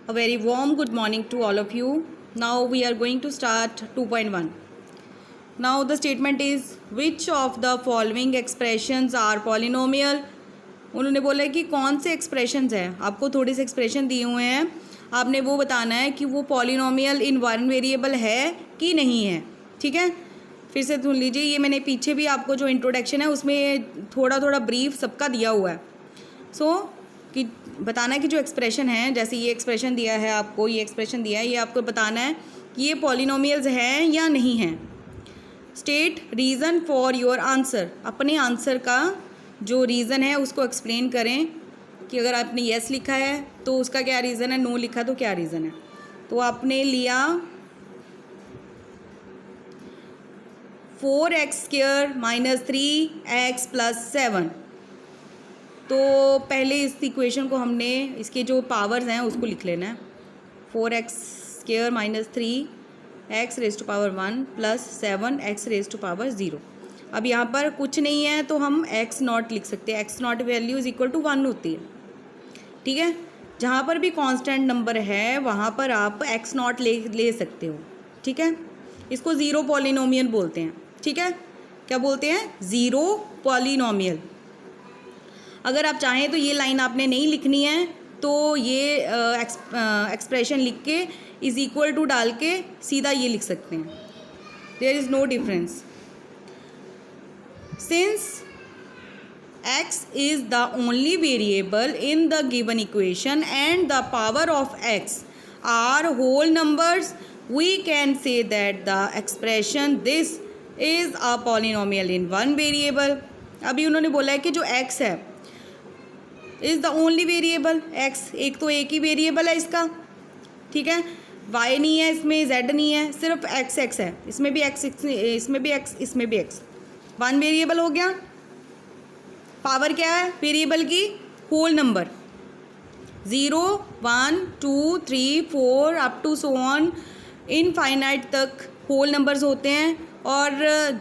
A very warm good morning to all of you. Now we are going to start 2.1. Now the statement is which of the following expressions are polynomial. उन्होंने बोला कि कौन से expressions हैं, आपको थोड़े से एक्सप्रेशन दिए हुए हैं, आपने वो बताना है कि वो पॉलिनोमियल इन वन वेरिएबल है कि नहीं है. ठीक है, फिर से सुन लीजिए. ये मैंने पीछे भी आपको जो इंट्रोडक्शन है उसमें थोड़ा थोड़ा ब्रीफ सबका दिया हुआ है. कि बताना है कि जो एक्सप्रेशन है, जैसे ये एक्सप्रेशन दिया है आपको, ये एक्सप्रेशन दिया है, ये आपको बताना है कि ये पॉलिनोमियल्स हैं या नहीं हैं. State reason for your answer. अपने आंसर का जो रीज़न है उसको एक्सप्लेन करें कि अगर आपने येस लिखा है तो उसका क्या रीज़न है, नो लिखा तो क्या रीज़न है. तो आपने लिया 4x² - 3x + 7. तो पहले इस इक्वेशन को हमने, इसके जो पावर्स हैं उसको लिख लेना है. 4x² - 3x raised to power 1 + 7x raised to power 0. अब यहाँ पर कुछ नहीं है तो हम x0 लिख सकते हैं. x0 value is equal to 1 होती है. ठीक है, जहाँ पर भी कांस्टेंट नंबर है वहाँ पर आप x0 ले सकते हो. ठीक है, इसको ज़ीरो पॉलिनोमियल बोलते हैं. ठीक है, क्या बोलते हैं? Zero polynomial. अगर आप चाहें तो ये लाइन आपने नहीं लिखनी है तो ये एक्सप्रेशन लिख के इज़ इक्वल टू डाल के सीधा ये लिख सकते हैं. There is no difference. Since x is the only variable in the given equation and the power of x are whole numbers, we can say that the expression this is a polynomial in one variable. अभी उन्होंने बोला है कि जो x है is the only variable. x एक तो एक ही वेरिएबल है इसका. ठीक है, y नहीं है इसमें, z नहीं है, सिर्फ x है. इसमें भी x, इसमें भी x, इसमें भी x. वन वेरिएबल हो गया. पावर क्या है वेरिएबल की? Whole number. 0 1 2 3 4 up to so on infinite तक होल नंबर्स होते हैं. और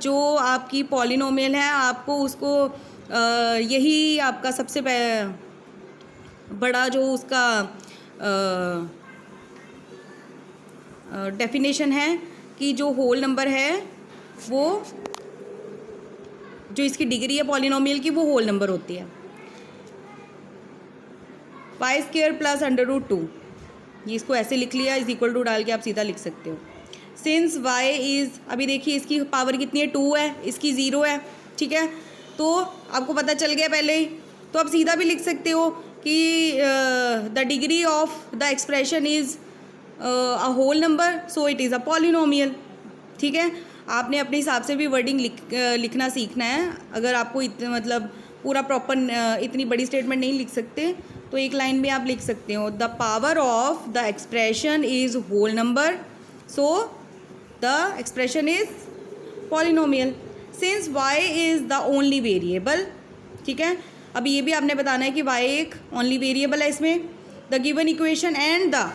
जो आपकी पॉलिनोमियल है आपको उसको यही आपका सबसे बड़ा जो उसका डेफिनेशन है कि जो होल नंबर है वो, जो इसकी डिग्री है पॉलिनोमियल की, वो होल नंबर होती है. y² + √2. ये इसको ऐसे लिख लिया, इज इक्वल टू डाल के आप सीधा लिख सकते हो. सिंस y इज़, अभी देखिए इसकी पावर कितनी है, 2 है, इसकी 0 है. ठीक है, तो आपको पता चल गया पहले ही. तो आप सीधा भी लिख सकते हो कि the degree of the expression is a whole number, so it is a polynomial. ठीक है, आपने अपने हिसाब से भी वर्डिंग लिखना सीखना है. अगर आपको मतलब पूरा प्रॉपर इतनी बड़ी स्टेटमेंट नहीं लिख सकते तो एक लाइन में आप लिख सकते हो the power of the expression is whole number, so the expression is polynomial. Since y is the only variable. ठीक है, अभी ये भी आपने बताना है कि y एक ओनली वेरिएबल है इसमें. The given equation and the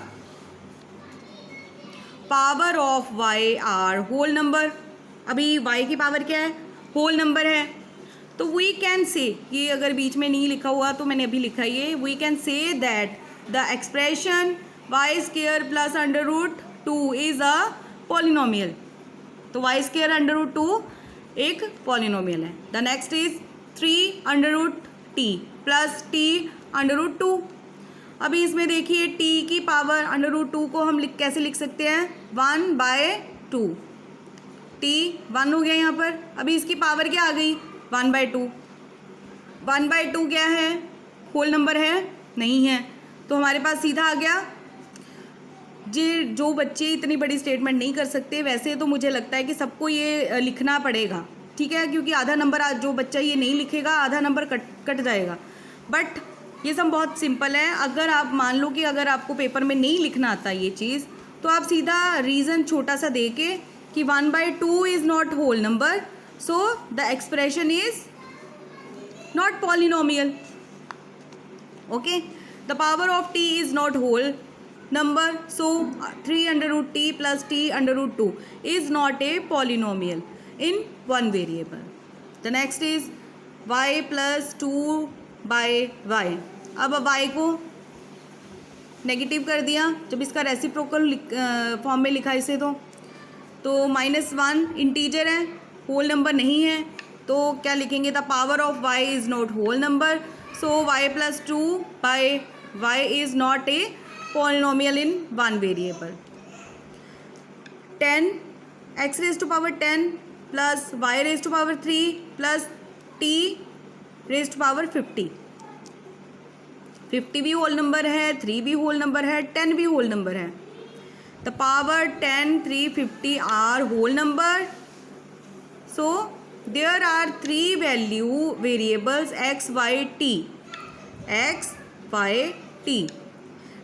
power of y are whole number. अभी y की पावर क्या है? होल नंबर है. तो वी कैन से, ये अगर बीच में नहीं लिखा हुआ तो मैंने अभी लिखा ये, we can say that the expression y² + √2 is a polynomial. तो y² √2 एक पॉलिनोमियल है. The next is 3√t + t √2. अभी इसमें देखिए t की पावर √2 को हम कैसे लिख सकते हैं? 1/2. t 1 हो गया यहाँ पर. अभी इसकी पावर क्या आ गई? 1/2. 1/2 क्या है? होल नंबर है? नहीं है. तो हमारे पास सीधा आ गया. जो बच्चे इतनी बड़ी स्टेटमेंट नहीं कर सकते, वैसे तो मुझे लगता है कि सबको ये लिखना पड़ेगा. ठीक है, क्योंकि आधा नंबर जो बच्चा ये नहीं लिखेगा आधा नंबर कट जाएगा. बट ये सब बहुत सिंपल है. अगर आप मान लो कि अगर आपको पेपर में नहीं लिखना आता ये चीज़, तो आप सीधा रीज़न छोटा सा दे के कि 1/2 is not whole number, so the expression is not polynomial. Okay, the power of t is not whole number, so 3√t + t √2 is not a polynomial in one variable. The next is y + 2/y. अब y को negative कर दिया, जब इसका reciprocal form में लिखा इसे तो -1 इंटीजर है, होल नंबर नहीं है, तो क्या लिखेंगे, the power of y is not whole number, so y+2 by y is not a polynomial in one variable. 10 x⁻10 plus y⁻3 plus t⁻50। 50 भी होल नंबर है, 3 भी होल नंबर है, 10 भी होल नंबर है। The power 10, 3, 50 are whole number, so there are 3 value variables x, y, t, x, y, t।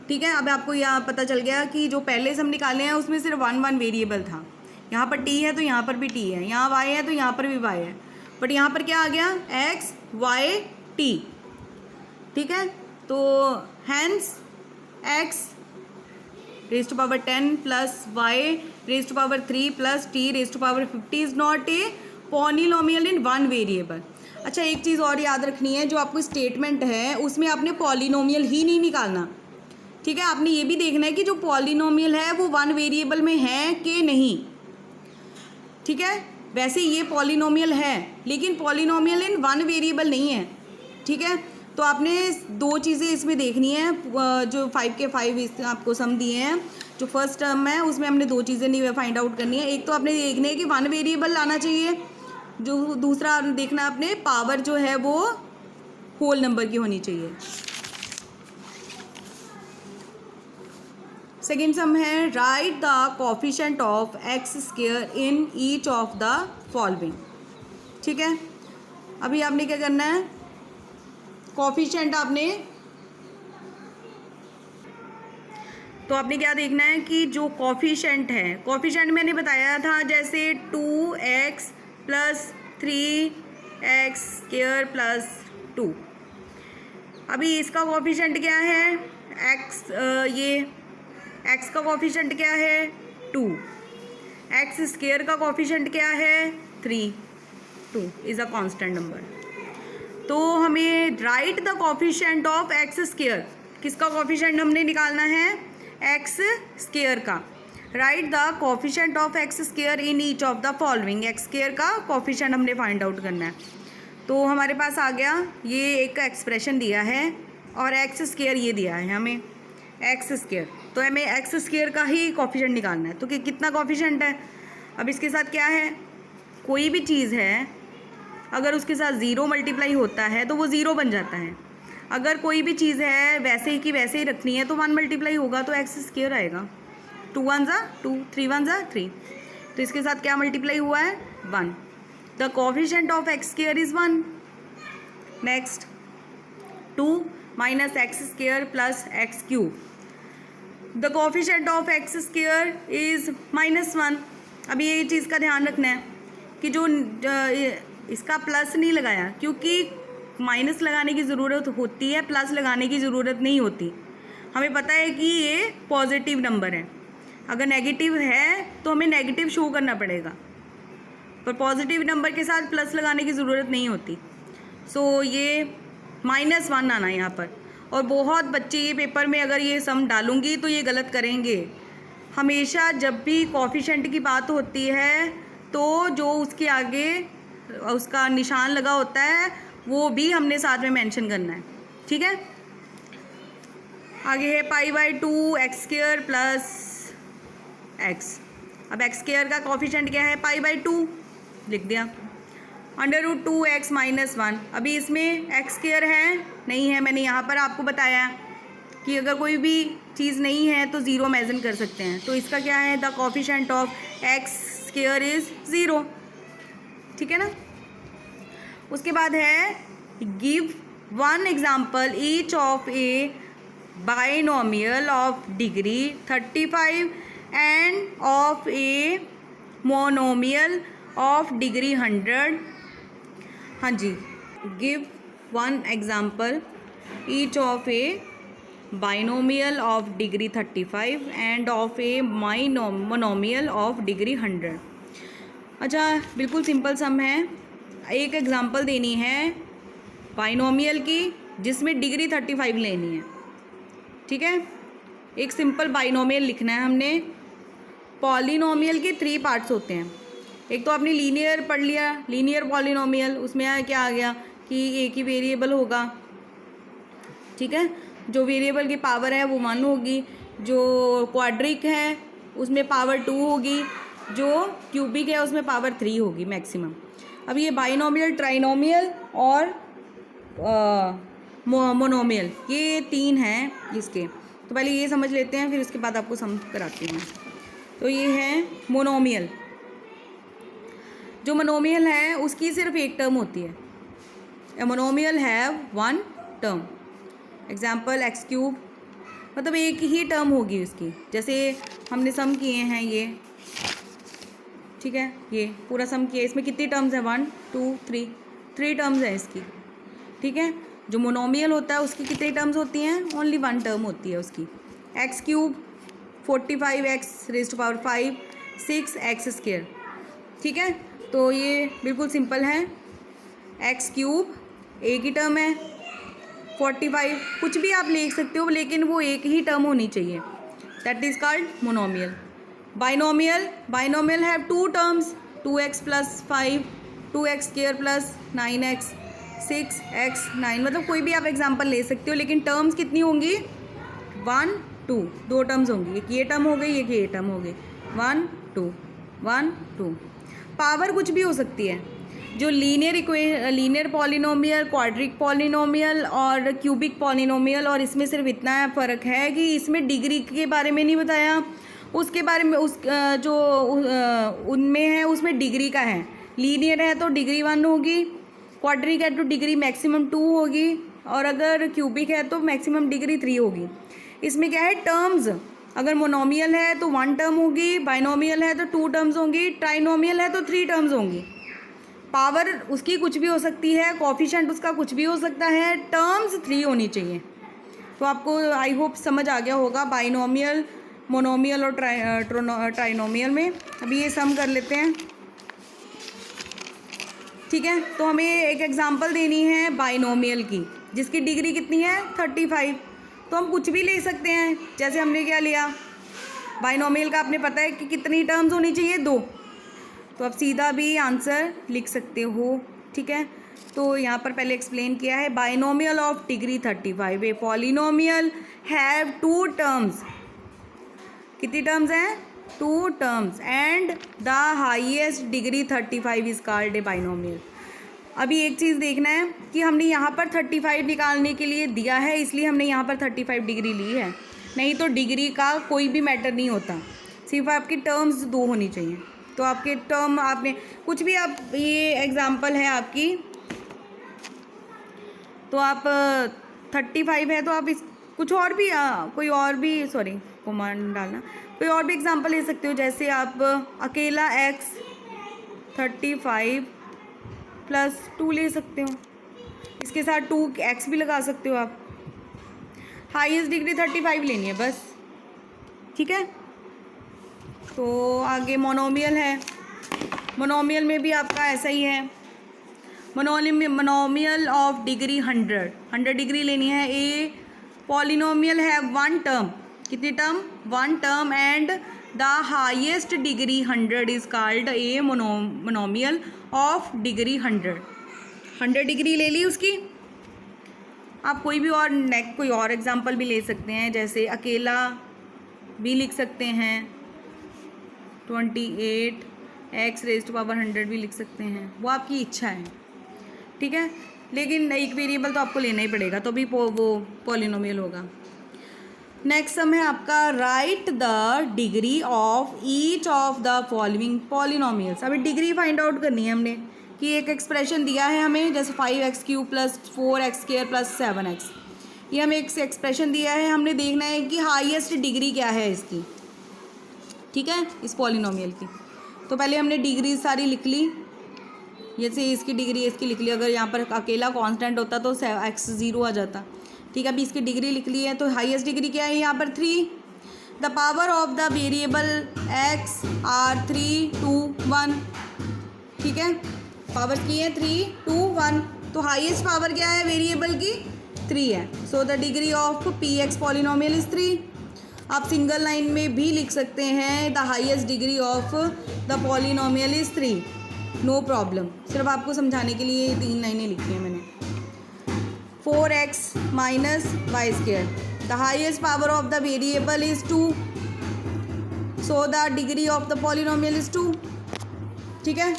ठीक है, अब आपको यहाँ पता चल गया कि जो पहले से हम निकाले हैं उसमें सिर्फ वन वेरिएबल था। यहाँ पर t है तो यहाँ पर भी t है, यहाँ y है तो यहाँ पर भी y है, बट यहाँ पर क्या आ गया, x, y, t। ठीक है, तो hence x⁻10 plus y⁻3 plus t⁻50 is not a polynomial in one variable. अच्छा, एक चीज़ और याद रखनी है, जो आपको स्टेटमेंट है उसमें आपने पॉलिनोमियल ही नहीं निकालना। ठीक है, आपने ये भी देखना है कि जो पॉलिनोमियल है वो वन वेरिएबल में है कि नहीं। ठीक है, वैसे ये पॉलिनोमियल है लेकिन पॉलिनोमियल इन वन वेरिएबल नहीं है। ठीक है, तो आपने 2 चीज़ें इसमें देखनी है, जो 5 के 5 इस आपको सम दिए हैं, जो फर्स्ट टर्म है उसमें हमने 2 चीज़ें नहीं फाइंड आउट करनी है। एक तो आपने देखनी है कि वन वेरिएबल लाना चाहिए, जो दूसरा देखना है आपने पावर जो है वो होल नंबर की होनी चाहिए। सेकेंड सम है, right the coefficient of x² in each of the following. ठीक है, अभी आपने क्या करना है, कोफिशिएंट आपने क्या देखना है कि जो कोफिशिएंट है, कोफिशिएंट मैंने बताया था जैसे 2x प्लस 3x² प्लस 2। अभी इसका कोफिशिएंट क्या है, ये x का कोफिशिएंट क्या है 2, x² का कोफिशिएंट क्या है 3, 2 इज़ अ कांस्टेंट नंबर। तो हमें right the coefficient of x², किसका कोफिशिएंट हमने निकालना है, x² का। Right the coefficient of x² in each of the following, x² का कोफिशिएंट हमने फाइंड आउट करना है। तो हमारे पास आ गया, ये एक एक्सप्रेशन दिया है और x² ये दिया है हमें x², तो हमें x² का ही कोफिशिएंट निकालना है। तो कि कितना कोफिशिएंट है, अब इसके साथ क्या है, कोई भी चीज़ है अगर उसके साथ 0 मल्टीप्लाई होता है तो वो 0 बन जाता है। अगर कोई भी चीज़ है वैसे ही कि वैसे ही रखनी है तो 1 मल्टीप्लाई होगा तो x² आएगा। 2 1 ज़ा 2, 3 1 ज़ा 3, तो इसके साथ क्या मल्टीप्लाई हुआ है 1। The coefficient of x² is 1। Next 2 minus x² plus x³ the coefficient of x² is -1। अभी ये चीज़ का ध्यान रखना है कि जो इसका प्लस नहीं लगाया, क्योंकि माइनस लगाने की ज़रूरत होती है, प्लस लगाने की ज़रूरत नहीं होती। हमें पता है कि ये पॉजिटिव नंबर है, अगर नेगेटिव है तो हमें नेगेटिव शो करना पड़ेगा, पर पॉजिटिव नंबर के साथ प्लस लगाने की ज़रूरत नहीं होती। सो ये -1 आना है यहाँ पर। और बहुत बच्चे ये पेपर में अगर ये सम डालूंगी तो ये गलत करेंगे। हमेशा जब भी कोफिशिएंट की बात होती है तो जो उसके आगे उसका निशान लगा होता है वो भी हमने साथ में मेंशन करना है। ठीक है, आगे है π/2 x² प्लस x। अब x² का कोफिशिएंट क्या है, π/2 लिख दिया, √2x - 1। अभी इसमें x² है नहीं है, मैंने यहाँ पर आपको बताया कि अगर कोई भी चीज़ नहीं है तो 0 इमेजिन कर सकते हैं। तो इसका क्या है, the coefficient of x² is 0। ठीक है ना। उसके बाद है give 1 example each of a binomial of degree 35 and of a monomial of degree 100। हाँ जी, give 1 example each of a binomial of degree 35 and of a monomial of degree 100। अच्छा, बिल्कुल सिंपल सम है। एक एग्जांपल देनी है बाइनोमियल की जिसमें डिग्री 35 लेनी है। ठीक है, एक सिंपल बाइनोमियल लिखना है हमने। पॉलिनोमियल के 3 पार्ट्स होते हैं। एक तो आपने लीनियर पढ़ लिया, लीनियर पॉलिनोमियल, उसमें क्या आ गया कि एक ही वेरिएबल होगा, ठीक है, जो वेरिएबल की पावर है वो 1 होगी, जो क्वाड्रिक है उसमें पावर 2 होगी, जो क्यूबिक है उसमें पावर 3 होगी मैक्सिमम। अब ये बाइनोमियल, ट्राइनोमियल और मोनोमियल, ये 3 हैं इसके। तो पहले ये समझ लेते हैं, फिर उसके बाद आपको समझ कराती हूँ। तो ये है मोनोमियल। जो मोनोमियल है उसकी सिर्फ एक टर्म होती है। A monomial have 1 term. Example x³, मतलब एक ही टर्म होगी उसकी। जैसे हमने सम किए हैं ये, ठीक है, ये पूरा सम किया, इसमें कितनी टर्म्स हैं, 1 2 3 टर्म्स हैं इसकी, ठीक है। जो मोनोमियल होता है उसकी कितनी टर्म्स होती हैं, ओनली 1 टर्म होती है उसकी। x³ 45x⁵5 6x², ठीक है। तो ये बिल्कुल सिंपल है। x³ एक ही टर्म है, 45 कुछ भी आप लिख सकते हो, लेकिन वो एक ही टर्म होनी चाहिए, that is called monomial. Binomial have 2 terms, 2x + 5 2x² + 9x 6x 9, मतलब कोई भी आप एग्जांपल ले सकते हो, लेकिन टर्म्स कितनी होंगी, 1 2, 2 टर्म्स होंगी, एक ये टर्म हो गई, एक ये टर्म हो गई, 1 2 1 2। पावर कुछ भी हो सकती है। जो लीनियर पॉलिनोमियल, क्वाड्रिक पॉलिनोमियल और क्यूबिक पॉलिनोमियल, और इसमें सिर्फ इतना फ़र्क है कि इसमें डिग्री के बारे में नहीं बताया, उसके बारे में उनमें है, उसमें डिग्री का है। लीनियर है तो डिग्री 1 होगी, क्वाड्रिक है तो डिग्री मैक्सिमम 2 होगी, और अगर क्यूबिक है तो मैक्सिमम डिग्री 3 होगी। इसमें क्या है, टर्म्स, अगर मोनोमियल है तो 1 टर्म होगी, बाइनोमियल है तो 2 टर्म्स होंगी, ट्राइनोमियल है तो 3 टर्म्स होंगी। पावर उसकी कुछ भी हो सकती है, कोफिशिएंट उसका कुछ भी हो सकता है, टर्म्स 3 होनी चाहिए। तो आपको आई होप समझ आ गया होगा बाइनोमियल, मोनोमियल और ट्राइनोमियल में। अभी ये सम कर लेते हैं, ठीक है। तो हमें एक एग्जांपल देनी है बाइनोमियल की, जिसकी डिग्री कितनी है, 35। तो हम कुछ भी ले सकते हैं, जैसे हमने क्या लिया, बाइनोमियल का आपने पता है कि कितनी टर्म्स होनी चाहिए, 2। तो आप सीधा भी आंसर लिख सकते हो, ठीक है। तो यहाँ पर पहले एक्सप्लेन किया है, binomial of degree 35 a polynomial have 2 terms. कितनी टर्म्स हैं, 2 terms, and the highest degree 35 is called a binomial. अभी एक चीज़ देखना है कि हमने यहाँ पर 35 निकालने के लिए दिया है, इसलिए हमने यहाँ पर 35 डिग्री ली है, नहीं तो डिग्री का कोई भी मैटर नहीं होता, सिर्फ आपकी टर्म्स 2 होनी चाहिए। तो आपके टर्म आपने कुछ भी, आप ये एग्जांपल है आपकी, तो आप 35 है तो आप इस कुछ और भी कोई और भी कमांड डालना, कोई और भी एग्जांपल ले सकते हो। जैसे आप अकेला x 35 + 2 ले सकते हो, इसके साथ 2x भी लगा सकते हो आप। हाईएस्ट डिग्री 35 लेनी है बस, ठीक है। तो आगे मोनोमियल है, मोनोमियल में भी आपका ऐसा ही है। मोनोमियल ऑफ डिग्री 100 डिग्री लेनी है। ए पॉलिनोमियल है 1 टर्म, कितनी term, 1 term, and the highest degree 100 is called a monomial of degree 100 degree ले ली उसकी। आप कोई भी और कोई और एग्जांपल भी ले सकते हैं, जैसे अकेला भी लिख सकते हैं, 28x⁻100 भी लिख सकते हैं, वो आपकी इच्छा है, ठीक है। लेकिन एक वेरिएबल तो आपको लेना ही पड़ेगा, तो भी वो पॉलिनोमियल होगा। नेक्स्ट सम है आपका, right the degree of each of the following polynomials. अभी डिग्री फाइंड आउट करनी है हमने, कि एक एक्सप्रेशन दिया है हमें, जैसे 5x³ + 4x² + 7x, ये हमें एक एक्सप्रेशन दिया है, हमने देखना है कि हाईएस्ट डिग्री क्या है इसकी, ठीक है, इस पॉलिनोमियल की। तो पहले हमने डिग्री सारी लिख ली, जैसे इसकी डिग्री इसकी लिख ली, अगर यहाँ पर अकेला कांस्टेंट होता तो x 0 आ जाता, ठीक है। अभी इसकी डिग्री लिख ली है, तो हाईएस्ट डिग्री क्या है यहाँ पर, 3। The power of the variable x are 3 2 1, ठीक है, पावर की है 3 2 1, तो हाईएस्ट पावर क्या है वेरिएबल की, 3 है। So the degree of px polynomial is 3। आप सिंगल लाइन में भी लिख सकते हैं the highest degree of the polynomial is 3, no problem. सिर्फ आपको समझाने के लिए 3 लाइनें लिखी हैं मैंने। 4x minus y square, the highest power of the variable is 2, so the degree of the polynomial is 2। ठीक है,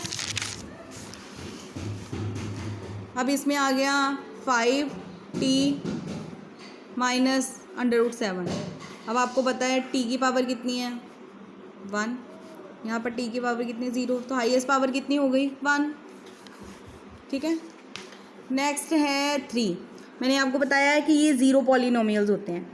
अब इसमें आ गया 5t माइनस √7। अब आपको पता है t की पावर कितनी है 1, यहाँ पर t की पावर कितनी 0, तो हाईएस्ट पावर कितनी हो गई 1। ठीक है, नेक्स्ट है 3। मैंने आपको बताया है कि ये 0 पॉलिनोमियल्स होते हैं।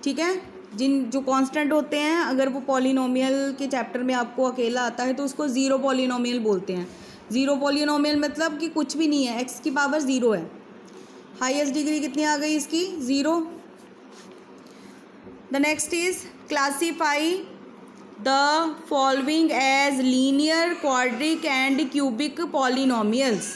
ठीक है, जो कांस्टेंट होते हैं, अगर वो पॉलिनोमियल के चैप्टर में आपको अकेला आता है तो उसको 0 पॉलिनोमियल बोलते हैं। 0 पॉलिनोमियल मतलब कि कुछ भी नहीं है, x की पावर 0 है। हाईएस्ट डिग्री कितनी आ गई इसकी 0। The next is classify the following as linear, quadric and cubic polynomials.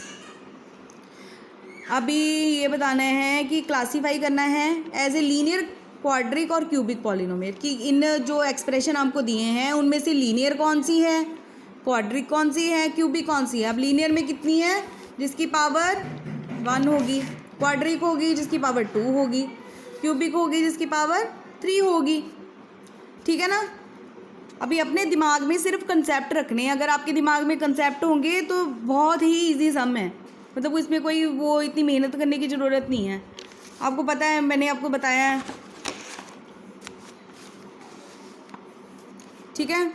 अभी ये बताना है कि क्लासीफाई करना है एज ए लीनियर, क्वाड्रिक और क्यूबिक पॉलिनोमियल, कि इन जो एक्सप्रेशन आपको दिए हैं उनमें से लीनियर कौन सी है, क्वाड्रिक कौन सी है, क्यूबिक कौन सी है। अब लीनियर में कितनी है, जिसकी पावर 1 होगी, क्वाड्रिक होगी जिसकी पावर 2 होगी, क्यूबिक होगी जिसकी पावर 3 होगी। ठीक है ना, अभी अपने दिमाग में सिर्फ कंसेप्ट रखने हैं। अगर आपके दिमाग में कंसेप्ट होंगे तो बहुत ही इजी सम है, मतलब इसमें कोई वो इतनी मेहनत करने की ज़रूरत नहीं है। आपको पता है, मैंने आपको बताया है। ठीक है,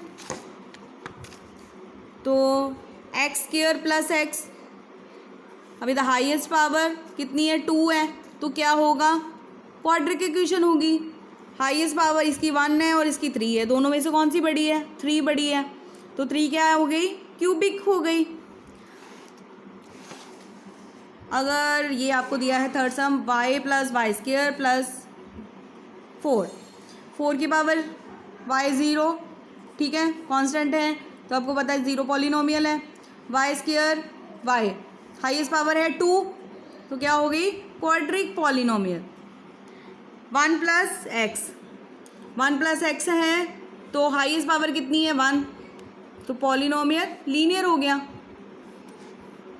तो एक्स स्क्वायर प्लस एक्स, अभी द हाईएस्ट पावर कितनी है 2 है, तो क्या होगा क्वाड्रिक इक्वेशन होगी। हाईएस्ट पावर इसकी 1 है और इसकी 3 है, दोनों में से कौन सी बड़ी है, 3 बड़ी है, तो 3 क्या हो गई, क्यूबिक हो गई। अगर ये आपको दिया है third sum y plus y square plus 4 की पावर y 0, ठीक है, कांस्टेंट है, तो आपको पता है 0 पॉलिनोमियल है। Y square y, highest power है 2, तो क्या हो गई क्वाड्रिक पॉलिनोमियल। 1 प्लस एक्स है, तो हाईएस्ट पावर कितनी है 1, तो पॉलिनोमियल लीनियर हो गया।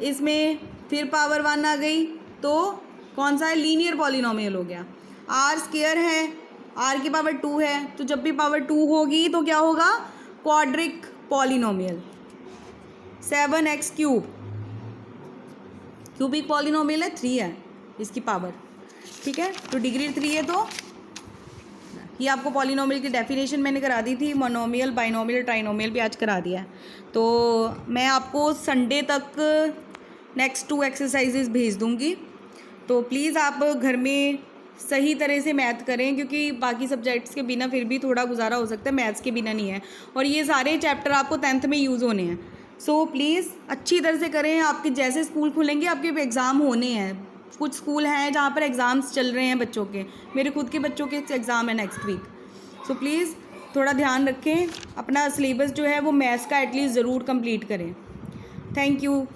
इसमें फिर पावर 1 आ गई, तो कौन सा है, लीनियर पॉलिनोमियल हो गया। आर स्क्वायर है, आर की पावर 2 है, तो जब भी पावर 2 होगी तो क्या होगा, quadric polynomial. 7x cube, cubic polynomial है, 3 है इसकी पावर। ठीक है, तो डिग्री 3 है, तो ये आपको पॉलिनोमियल की डेफिनेशन मैंने करा दी थी, मोनोमियल, बाइनोमियल, ट्राइनोमियल भी आज करा दिया है। तो मैं आपको संडे तक नेक्स्ट 2 एक्सरसाइजेज भेज दूँगी, तो प्लीज़ आप घर में सही तरह से मैथ करें, क्योंकि बाकी सब्जेक्ट्स के बिना फिर भी थोड़ा गुजारा हो सकता है, मैथ्स के बिना नहीं है। और ये सारे चैप्टर आपको 10th में यूज़ होने हैं, सो प्लीज़ अच्छी तरह से करें। आपके जैसे स्कूल खुलेंगे आपके एग्ज़ाम होने हैं, कुछ स्कूल हैं जहाँ पर एग्ज़ाम्स चल रहे हैं बच्चों के, मेरे खुद के बच्चों के एग्ज़ाम है नेक्स्ट वीक। सो प्लीज़ थोड़ा ध्यान रखें, अपना सिलेबस जो है वो मैथ्स का एटलीस्ट ज़रूर कंप्लीट करें। Thank you.